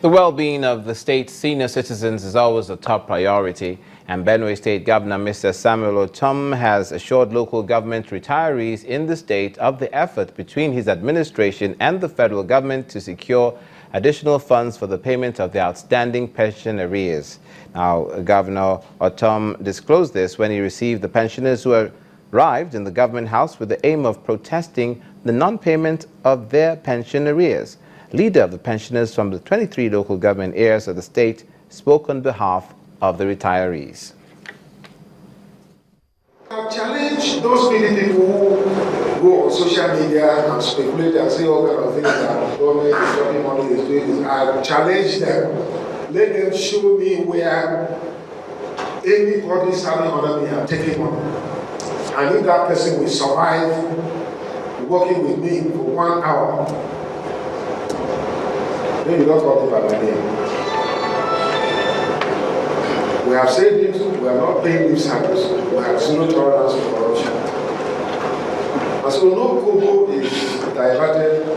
The well-being of the state's senior citizens is always a top priority, and Benue State Governor Mr. Samuel Ortom has assured local government retirees in the state of the effort between his administration and the federal government to secure additional funds for the payment of the outstanding pension arrears. Now, Governor Ortom disclosed this when he received the pensioners who arrived in the government house with the aim of protesting the non-payment of their pension arrears. Leader of the pensioners from the 23 local government areas of the state spoke on behalf of the retirees. I've challenged those many people who go on social media and speculate and say all kind of things that government is dropping money, is doing this. I've challenged them. Let them show me where anybody standing under me have taken money. And if that person will survive working with me for 1 hour, then you don't call it by my name. We have said it, we are not paying lip service. We have zero tolerance for corruption. And so no kobo is diverted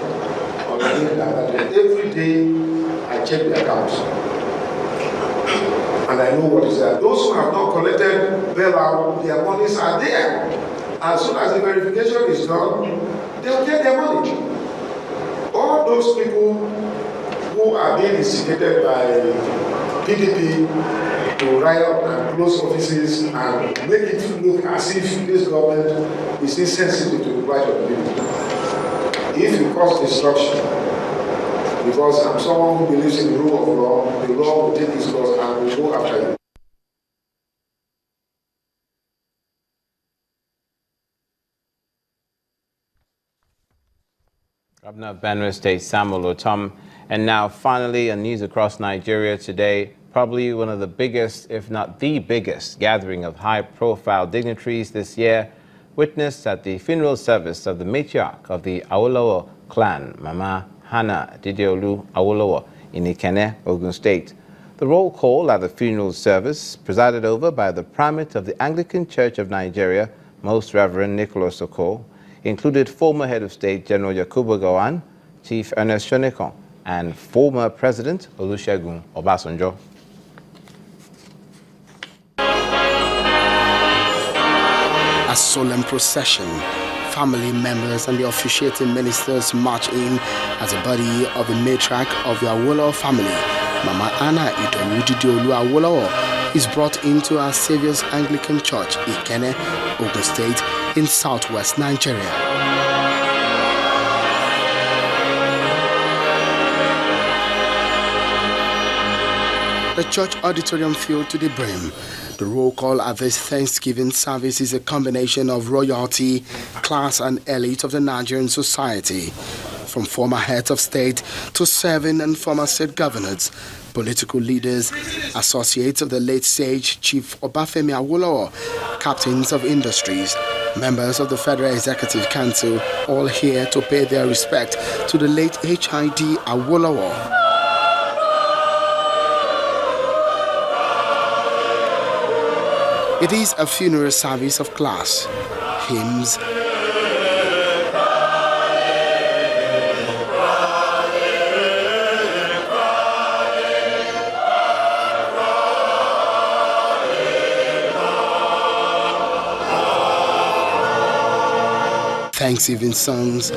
or being diverted. Every day I check the accounts. And I know what is there. Those who have not collected bailout, their monies are there. As soon as the verification is done, they will get their money. All those people who are being instigated by PDP to riot and close offices and make it look as if this government is insensitive to the right of the people. If you cause destruction, because I'm someone who believes in the rule of law, the law will take its course and will go after you. Governor of Benue State Samuel Ortom. And now finally, a news across Nigeria today, probably one of the biggest, if not the biggest, gathering of high-profile dignitaries this year, witnessed at the funeral service of the matriarch of the Awolowo clan, Mama Hannah Dideolu Awolowo, in Ikenne, Ogun State. The roll call at the funeral service, presided over by the primate of the Anglican Church of Nigeria, Most Reverend Nicholas Oko, included former head of state General Yakubu Gowon, Chief Ernest Shonekan, and former President Olusegun Obasanjo. A solemn procession, family members and the officiating ministers march in as the body of the matriarch of the Awolowo family, Mama Hannah Dideolu Awolowo, is brought into Our Saviour's Anglican Church, Ikenne, Ogun State, in southwest Nigeria. The church auditorium filled to the brim. The roll call at this Thanksgiving service is a combination of royalty, class and elite of the Nigerian society. From former heads of state to serving and former state governors, political leaders, associates of the late sage Chief Obafemi Awolowo, captains of industries, members of the Federal Executive Council, all here to pay their respect to the late HID Awolowo. It is a funeral service of class, hymns, Thanksgiving songs,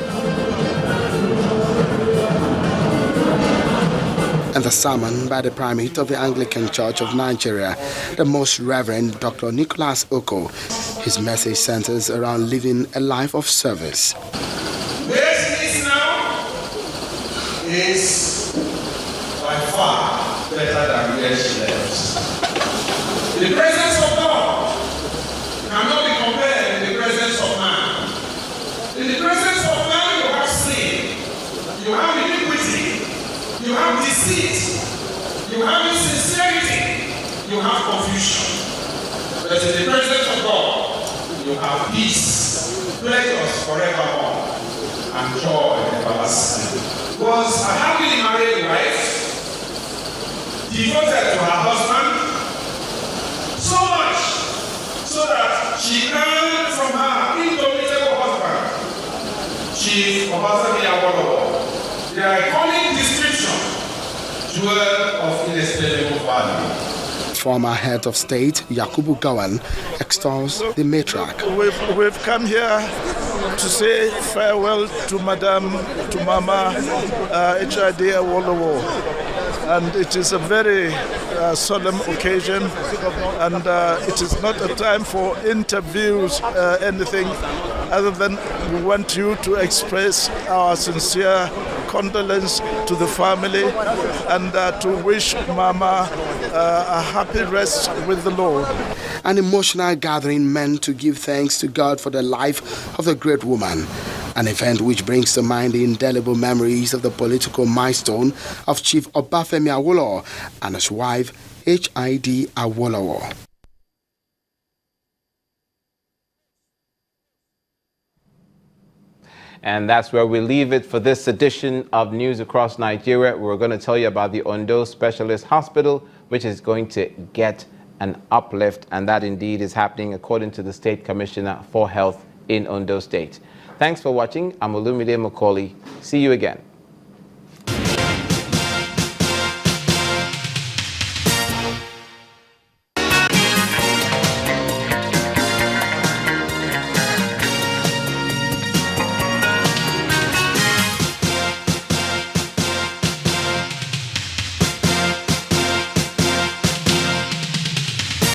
and the sermon by the primate of the Anglican Church of Nigeria, the Most Reverend Dr. Nicholas Oko. His message centers around living a life of service. Where she is now is by far better than where she left. The presence of God cannot be compared with the presence of man. In the presence of man, you have sin, you have iniquity, you have deceit, you have insincerity, you have confusion. But in the presence of God, you have peace, pleasures forevermore, and joy everlasting. Was a happily married wife, devoted to her husband, so much so that she learned from her indomitable husband, Chief Obafemi Awolowo, the iconic description jewel of inestimable value. Former head of state Yakubu Gawan extols the matriarch. We've come here to say farewell to Madam, to Mama H.I.D. Awolowo. And it is a very solemn occasion, and it is not a time for interviews, anything other than we want you to express our sincere condolence to the family and to wish Mama a happy rest with the Lord. An emotional gathering meant to give thanks to God for the life of the great woman. An event which brings to mind the indelible memories of the political milestone of Chief Obafemi Awolowo and his wife, H.I.D. Awolowo. And that's where we leave it for this edition of News Across Nigeria. We're going to tell you about the Ondo Specialist Hospital, which is going to get an uplift, and that indeed is happening according to the State Commissioner for Health in Ondo State. Thanks for watching. I'm Olumide Macaulay. See you again.